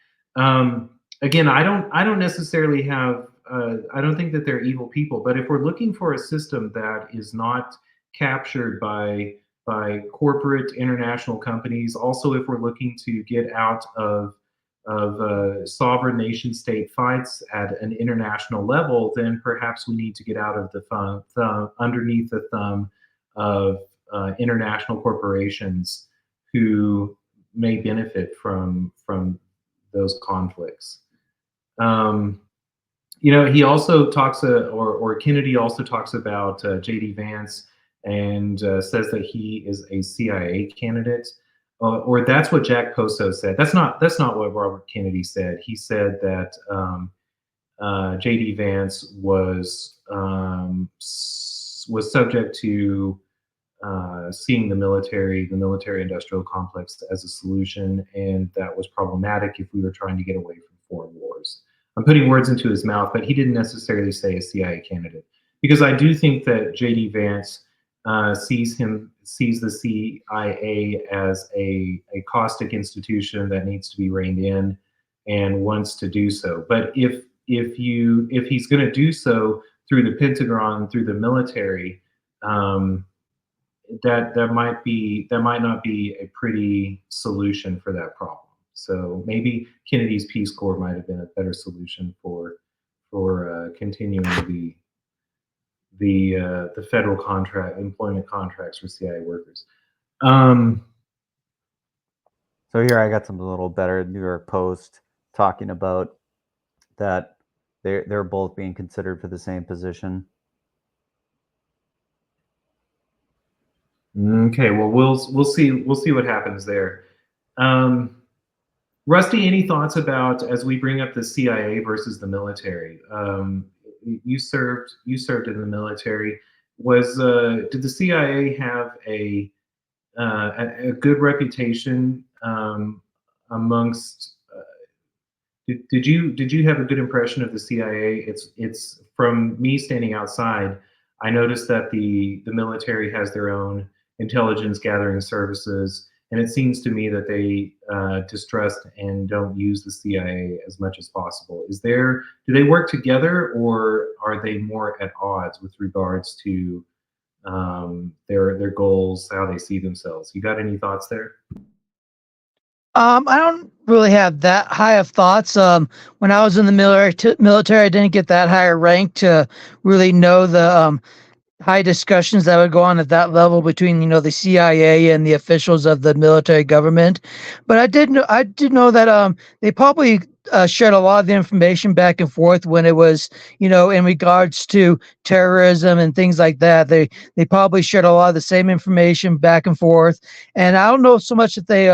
B: Again, I don't necessarily have. I don't think that they're evil people. But if we're looking for a system that is not captured by corporate international companies, also if we're looking to get out of sovereign nation state fights at an international level, then perhaps we need to get out of the underneath the thumb of international corporations who may benefit from those conflicts. Um, he also talks, or Kennedy also talks about J.D. Vance and says that he is a CIA candidate, or that's what Jack Poso said. That's not what Robert Kennedy said. He said that J.D. Vance was subject to seeing the military-industrial complex as a solution, and that was problematic if we were trying to get away from foreign wars. I'm putting words into his mouth, but he didn't necessarily say a CIA candidate, because I do think that J.D. Vance sees the CIA as a caustic institution that needs to be reined in, and wants to do so. But if he's going to do so through the Pentagon, through the military, that might not be a pretty solution for that problem. So maybe Kennedy's Peace Corps might have been a better solution for continuing the federal employment contracts for CIA workers.
A: So here I got something a little better. New York Post talking about that they're both being considered for the same position.
B: Okay, well we'll see what happens there. Rusty, any thoughts about, as we bring up the CIA versus the military? You served in the military. Did the CIA have a good reputation amongst? Did you have a good impression of the CIA? It's from me standing outside. I noticed that the military has their own intelligence gathering services, and it seems to me that they distrust and don't use the CIA as much as possible. Do they work together, or are they more at odds with regards to their goals, how they see themselves? You got any thoughts there?
E: I don't really have that high of thoughts. When I was in the military, I didn't get that higher rank to really know the high discussions that would go on at that level between the CIA and the officials of the military government. But I did know that they probably shared a lot of the information back and forth when it was in regards to terrorism and things like that. They probably shared a lot of the same information back and forth. And I don't know so much that they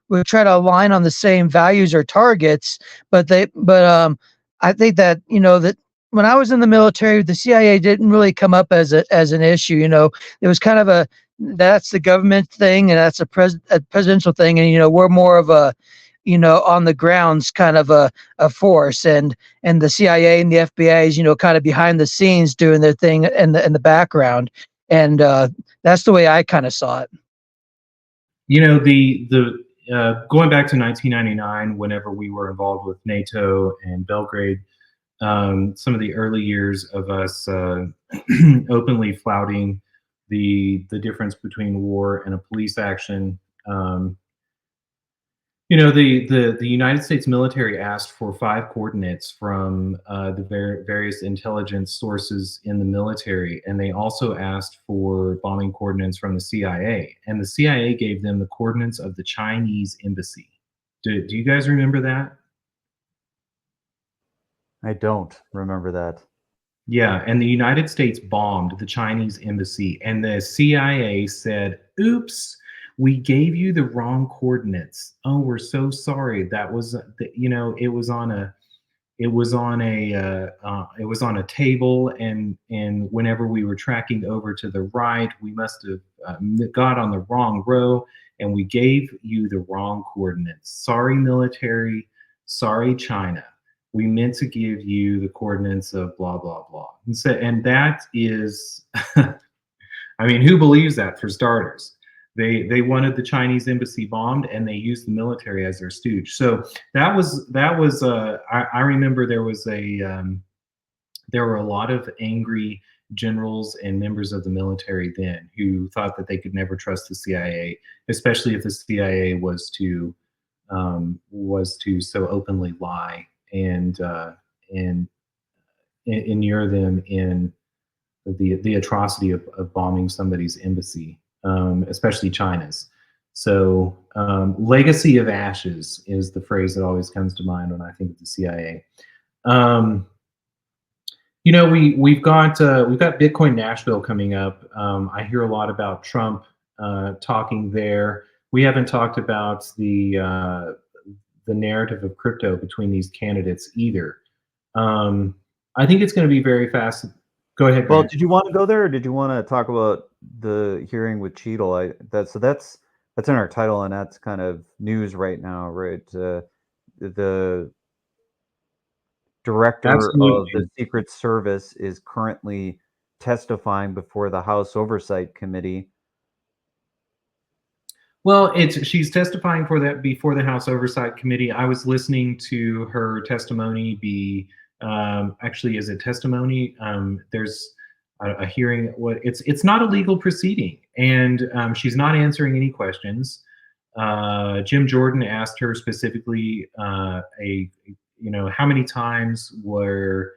E: would try to align on the same values or targets, but I think that that when I was in the military, the CIA didn't really come up as an issue. It was kind of that's the government thing, and that's a presidential thing, and we're more of a on the grounds kind of a force, and the CIA and the FBI is kind of behind the scenes doing their thing in the background, and that's the way I kind of saw it.
B: The going back to 1999, whenever we were involved with NATO and Belgrade. Some of the early years of us openly flouting the difference between war and a police action. The United States military asked for 5 coordinates from the various intelligence sources in the military, and they also asked for bombing coordinates from the CIA. And the CIA gave them the coordinates of the Chinese embassy. Do you guys remember that?
A: I don't remember that.
B: Yeah, and the United States bombed the Chinese embassy, and the CIA said, "Oops, we gave you the wrong coordinates. Oh, we're so sorry. That was, it was on a, it was on a table, and whenever we were tracking over to the right, we must have got on the wrong row, and we gave you the wrong coordinates. Sorry, military. Sorry, China. We meant to give you the coordinates of blah blah blah. And that is, I mean, who believes that, for starters? They wanted the Chinese embassy bombed, and they used the military as their stooge. So I remember there were a lot of angry generals and members of the military then who thought that they could never trust the CIA, especially if the CIA was to so openly lie and inure them in the atrocity of bombing somebody's embassy, especially China's. So, legacy of ashes is the phrase that always comes to mind when I think of the CIA. We've got Bitcoin Nashville coming up. I hear a lot about Trump talking there. We haven't talked about the narrative of crypto between these candidates either. I think it's going to be very fast. Go ahead,
A: Well,
B: Grant.
A: did you want to go there, or did you want to talk about the hearing with Cheadle? That's in our title, and that's kind of news right now, right? The director of the Secret Service is currently testifying before the House Oversight Committee.
B: Well, she's testifying before the House Oversight Committee. I was listening to her testimony actually, is it testimony? There's a hearing. It's not a legal proceeding, and she's not answering any questions. Jim Jordan asked her specifically, how many times were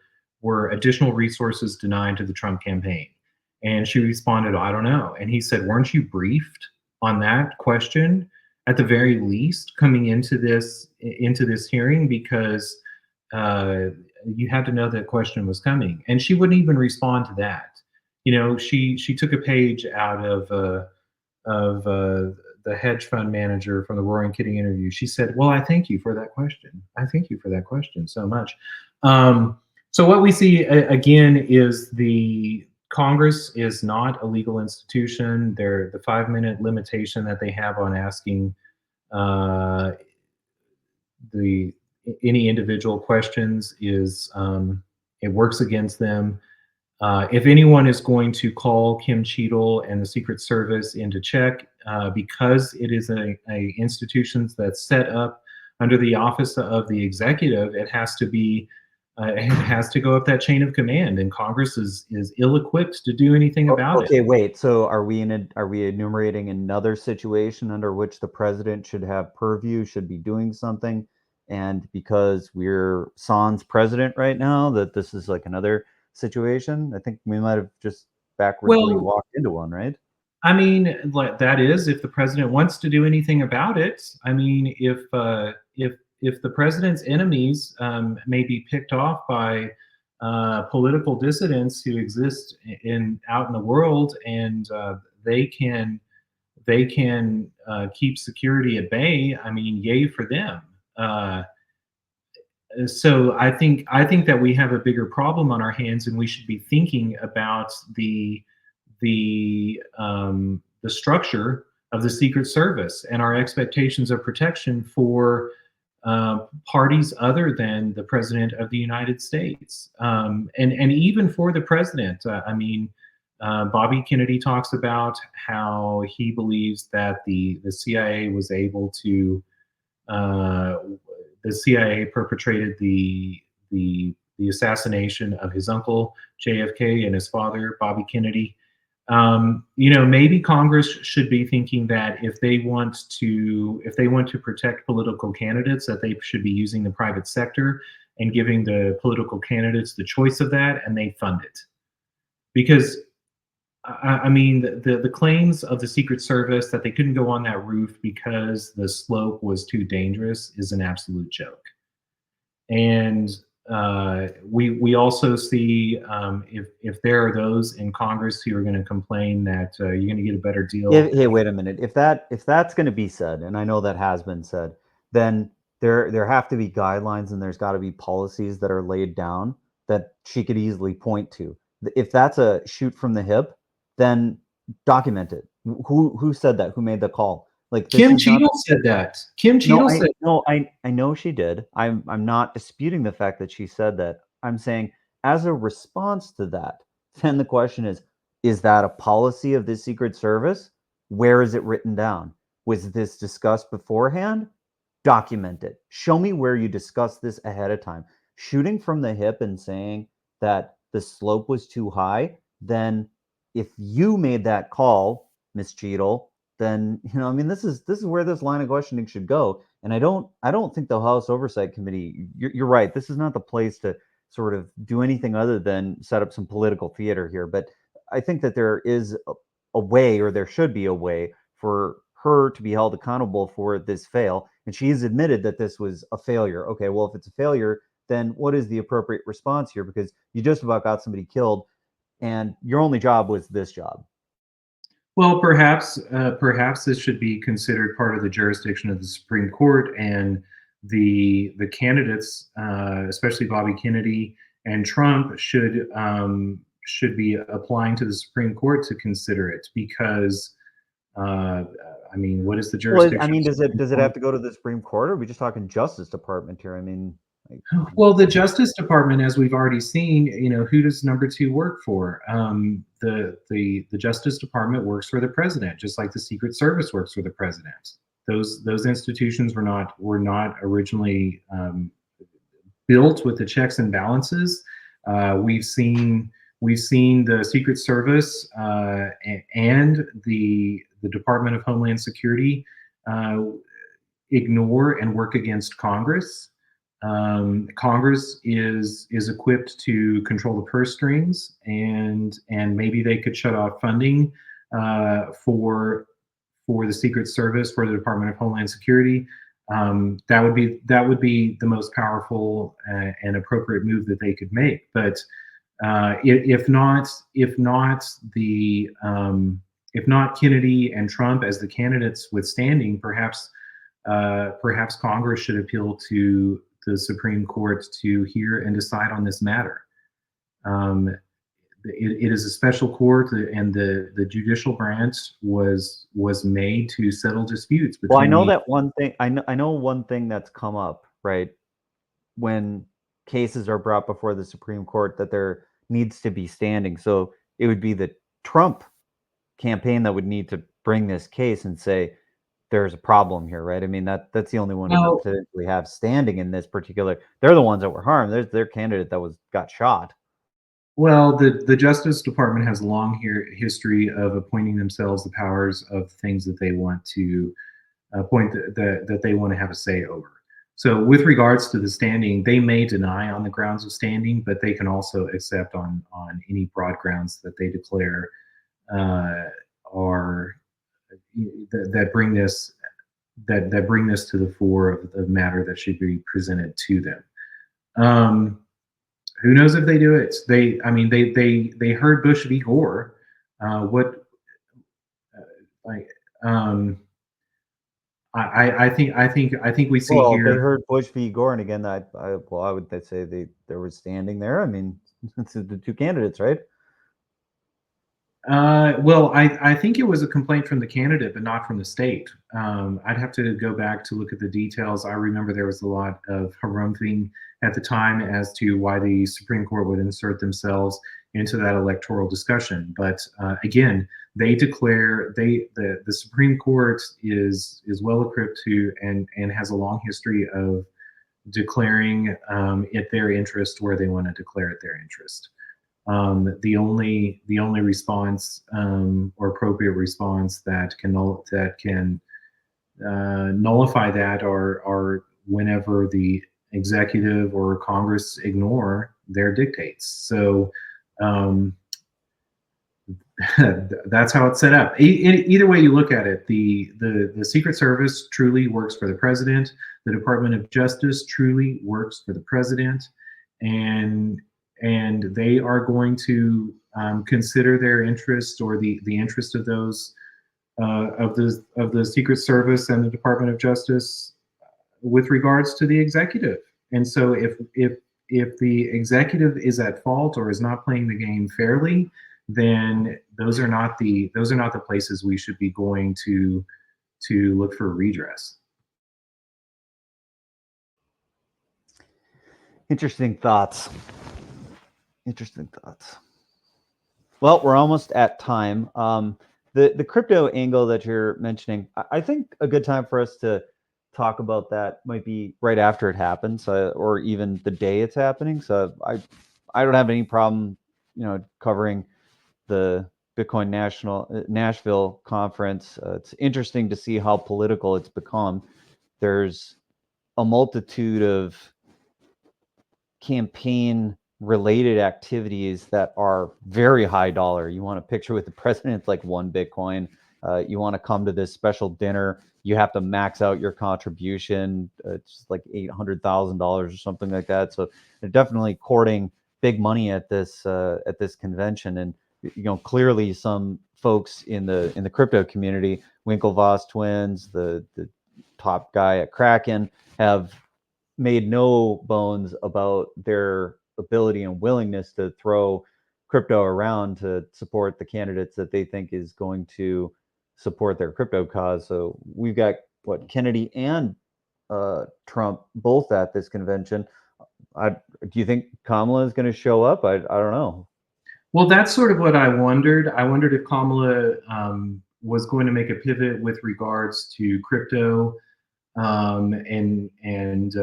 B: additional resources denied to the Trump campaign, and she responded, I don't know. And he said, weren't you briefed on that question at the very least coming into this hearing, because you had to know that question was coming? And she wouldn't even respond to that. She took a page out of the hedge fund manager from the Roaring Kitty interview. She said, well, I thank you for that question. I thank you for that question so much. So what we see again is the Congress is not a legal institution. The 5-minute limitation that they have on asking any individual questions is it works against them. If anyone is going to call Kim Cheadle and the Secret Service into check, because it is a institution that's set up under the office of the executive, it has to go up that chain of command, and Congress is ill-equipped to do anything about it.
A: Okay, wait. So are we enumerating another situation under which the president should have purview, should be doing something, and because we're sans president right now, that this is like another situation? I think we might have just backwardly walked into one, right?
B: I mean, that is, if the president wants to do anything about it. I mean, if the president's enemies may be picked off by political dissidents who exist out in the world, and they can keep security at bay, I mean, yay for them. So I think that we have a bigger problem on our hands, and we should be thinking about the structure of the Secret Service and our expectations of protection for parties other than the President of the United States, and even for the president. I mean, Bobby Kennedy talks about how he believes that the CIA was able to the CIA perpetrated the assassination of his uncle JFK and his father Bobby Kennedy. Maybe Congress should be thinking that if they want to protect political candidates, that they should be using the private sector and giving the political candidates the choice of that, and they fund it. Because I mean, the claims of the Secret Service that they couldn't go on that roof because the slope was too dangerous is an absolute joke. And we also see if there are those in Congress who are going to complain that you're going to get a better deal.
A: Hey, wait a minute. If that's going to be said, and I know that has been said, then there have to be guidelines and there's got to be policies that are laid down that she could easily point to. If that's a shoot from the hip, then document it. Who said that? Who made the call? Like this
B: Kim
A: is not.
B: Cheadle said that. Kim
A: No,
B: Cheadle
A: I
B: said.
A: no, I know she did. I'm not disputing the fact that she said that. I'm saying as a response to that, then the question is that a policy of the Secret Service? Where is it written down? Was this discussed beforehand? Document it. Show me where you discussed this ahead of time. Shooting from the hip and saying that the slope was too high, then if you made that call, Miss Cheadle, then I mean this is where this line of questioning should go. And I don't think the House Oversight Committee. You're right. This is not the place to sort of do anything other than set up some political theater here. But I think that there is a way, or there should be a way, for her to be held accountable for this fail. And she has admitted that this was a failure. Okay, well, if it's a failure, then what is the appropriate response here? Because you just about got somebody killed, and your only job was this job.
B: Well, perhaps this should be considered part of the jurisdiction of the Supreme Court, and the candidates, especially Bobby Kennedy and Trump, should be applying to the Supreme Court to consider it, because I mean, what is the
A: Well,
B: jurisdiction?
A: I mean,
B: of the Supreme
A: does it
B: Court?
A: have to go to the Supreme Court, or are we just talking Justice Department here? I mean, like,
B: Well, the Justice Department, as we've already seen, who does number two work for? The Justice Department works for the president, just like the Secret Service works for the president. Those institutions were not originally built with the checks and balances. We've seen the Secret Service and the Department of Homeland Security ignore and work against Congress. Congress is equipped to control the purse strings, and maybe they could shut off funding for the Secret Service, for the Department of Homeland Security. That would be the most powerful and appropriate move that they could make. But if not Kennedy and Trump as the candidates withstanding, perhaps Congress should appeal to the Supreme Court to hear and decide on this matter. It is a special court, and the judicial branch was made to settle disputes between.
A: well, I know that one thing. I know one thing that's come up, right? When cases are brought before the Supreme Court, that there needs to be standing. So it would be the Trump campaign that would need to bring this case and say there's a problem here, right? I mean, that's the only one who
B: Well,
A: would potentially have standing in this particular. They're the ones that were harmed. There's their candidate that got shot.
B: Well, the Justice Department has a long history of appointing themselves the powers of things that they want to that they want to have a say over. So, with regards to the standing, they may deny on the grounds of standing, but they can also accept on any broad grounds that they declare are that bring this to the fore of the matter that should be presented to them. Who knows if they do it? They heard Bush v. Gore. I think we see
A: Well,
B: here.
A: they heard Bush v. Gore, and again, I would say there was standing there. I mean, it's the two candidates, right?
B: Well, I think it was a complaint from the candidate, but not from the state. I'd have to go back to look at the details. I remember there was a lot of harumphing at the time as to why the Supreme Court would insert themselves into that electoral discussion. But again, they declare the Supreme Court is well equipped to and has a long history of declaring it their interest where they want to declare it their interest. The only response or appropriate response that can nullify that are whenever the executive or Congress ignore their dictates. So that's how it's set up. Either way you look at it, the Secret Service truly works for the president. The Department of Justice truly works for the president. and they are going to consider their interest or the interest of those of the Secret Service and the Department of Justice with regards to the executive. And so if the executive is at fault or is not playing the game fairly, then those are not the places we should be going to look for redress.
A: Interesting thoughts. Interesting thoughts. Well, we're almost at time. The crypto angle that you're mentioning, I think a good time for us to talk about that might be right after it happens, or even the day it's happening. So I don't have any problem, covering the Bitcoin Nashville conference. It's interesting to see how political it's become. There's a multitude of campaign related activities that are very high dollar. You want a picture with the president, it's like 1 Bitcoin. You want to come to this special dinner, you have to max out your contribution. It's like $800,000 or something like that. So they're definitely courting big money at this convention. And clearly some folks in the crypto community, Winklevoss twins, the top guy at Kraken, have made no bones about their ability and willingness to throw crypto around to support the candidates that they think is going to support their crypto cause. So we've got Kennedy and Trump both at this convention. Do you think Kamala is going to show up? I don't know.
B: Well, that's sort of what I wondered. I wondered if Kamala was going to make a pivot with regards to crypto. And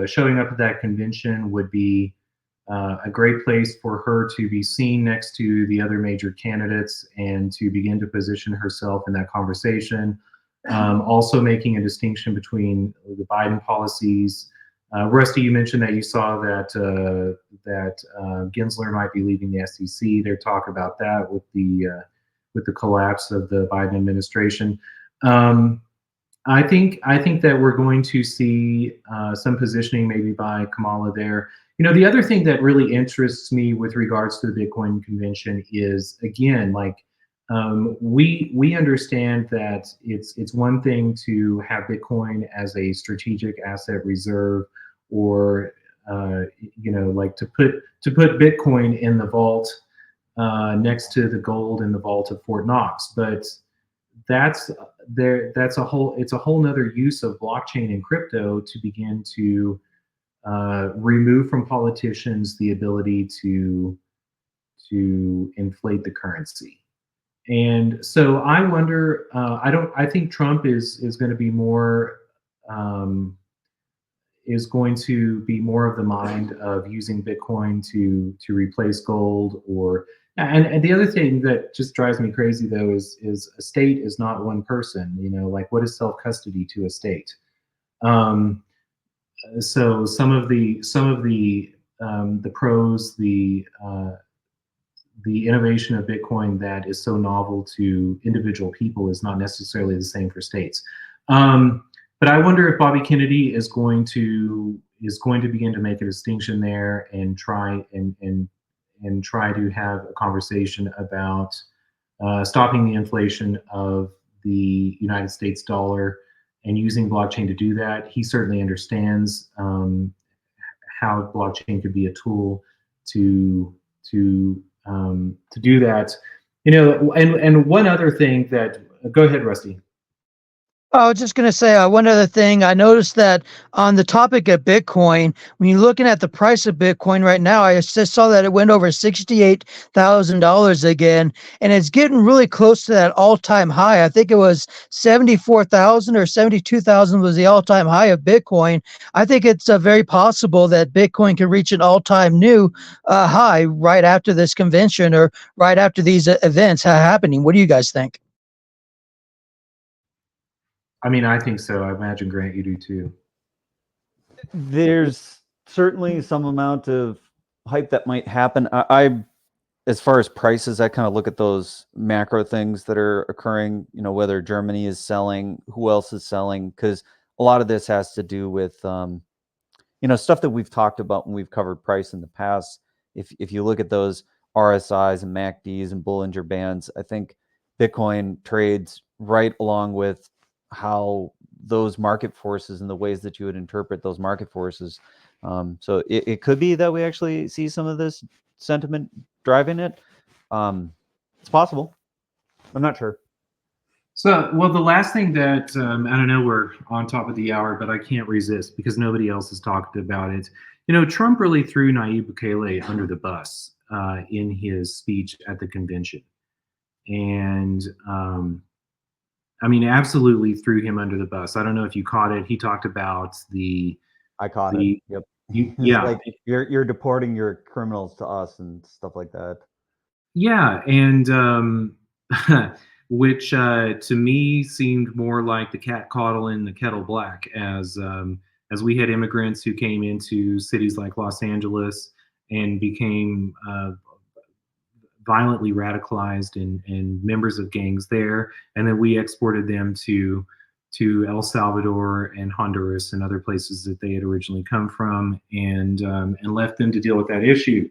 B: showing up at that convention would be a great place for her to be seen next to the other major candidates and to begin to position herself in that conversation. Also making a distinction between the Biden policies. Rusty, you mentioned that you saw that Gensler might be leaving the SEC. There's talk about that with the collapse of the Biden administration. I think that we're going to see some positioning maybe by Kamala there. The other thing that really interests me with regards to the Bitcoin convention is, again, we understand that it's one thing to have Bitcoin as a strategic asset reserve, or to put Bitcoin in the vault next to the gold in the vault of Fort Knox, but it's a whole nother use of blockchain and crypto to begin to remove from politicians the ability to inflate the currency. And so I wonder, I think Trump is going to be more of the mind of using Bitcoin to replace gold. And the other thing that just drives me crazy though is a state is not one person. What is self-custody to a state? So some of the pros, the innovation of Bitcoin that is so novel to individual people is not necessarily the same for states. But I wonder if Bobby Kennedy is going to begin to make a distinction there and try to have a conversation about stopping the inflation of the United States dollar and using blockchain to do that. He certainly understands how blockchain could be a tool to do that. And one other thing that, go ahead, Rusty.
E: I was just going to say one other thing. I noticed that on the topic of Bitcoin, when you're looking at the price of Bitcoin right now, I just saw that it went over $68,000 again, and it's getting really close to that all-time high. I think it was 74,000 or 72,000 was the all-time high of Bitcoin. I think it's very possible that Bitcoin can reach an all-time new high right after this convention or right after these events happening. What do you guys think?
B: I mean, I think so. I imagine, Grant, you do too.
A: There's certainly some amount of hype that might happen. I as far as prices, I kind of look at those macro things that are occurring, whether Germany is selling, who else is selling, because a lot of this has to do with stuff that we've talked about when we've covered price in the past. If you look at those RSIs and MACDs and Bollinger Bands, I think Bitcoin trades right along with how those market forces and the ways that you would interpret those market forces. So it could be that we actually see some of this sentiment driving it. It's possible. I'm not sure.
B: So, well, the last thing that I don't know, we're on top of the hour, but I can't resist because nobody else has talked about it. Trump really threw Nayib Bukele under the bus in his speech at the convention, and I mean, absolutely threw him under the bus. I don't know if you caught it. He talked about
A: I caught it. Yep. It's
B: yeah,
A: like you're deporting your criminals to us and stuff like that.
B: yeah, and which to me seemed more like the cat coddling the kettle black, as we had immigrants who came into cities like Los Angeles and became violently radicalized and members of gangs there, and then we exported them to El Salvador and Honduras and other places that they had originally come from, and left them to deal with that issue.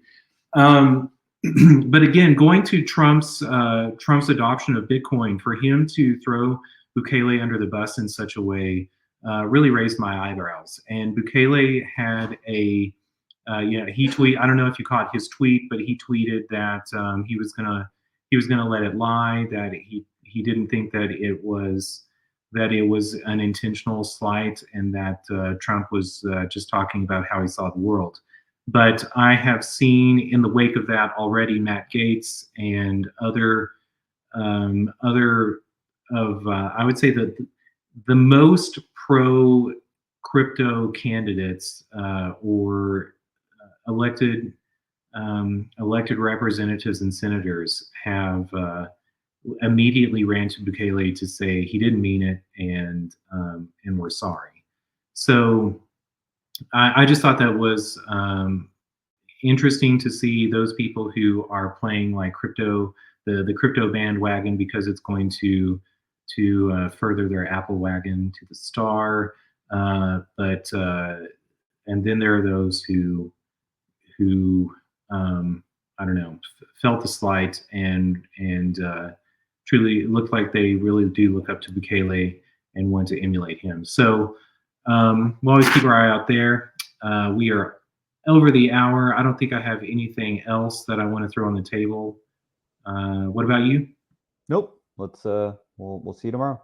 B: But again, going to Trump's adoption of Bitcoin, for him to throw Bukele under the bus in such a way really raised my eyebrows. And Bukele had a I don't know if you caught his tweet, but he tweeted that he was gonna let it lie, that he didn't think that it was an intentional slight, and that Trump was just talking about how he saw the world. But I have seen in the wake of that already Matt Gaetz and other I would say that the most pro crypto candidates or elected representatives and senators have immediately ran to Bukele to say he didn't mean it, and we're sorry. So I just thought that was interesting to see those people who are playing like the crypto bandwagon because it's going to further their Apple wagon to the star. But and then there are those who I don't know, felt the slight and truly looked like they really do look up to Bukele and want to emulate him. So we'll always keep our eye out there. We are over the hour. I don't think I have anything else that I want to throw on the table. What about you?
A: Nope. Let's we'll see you tomorrow.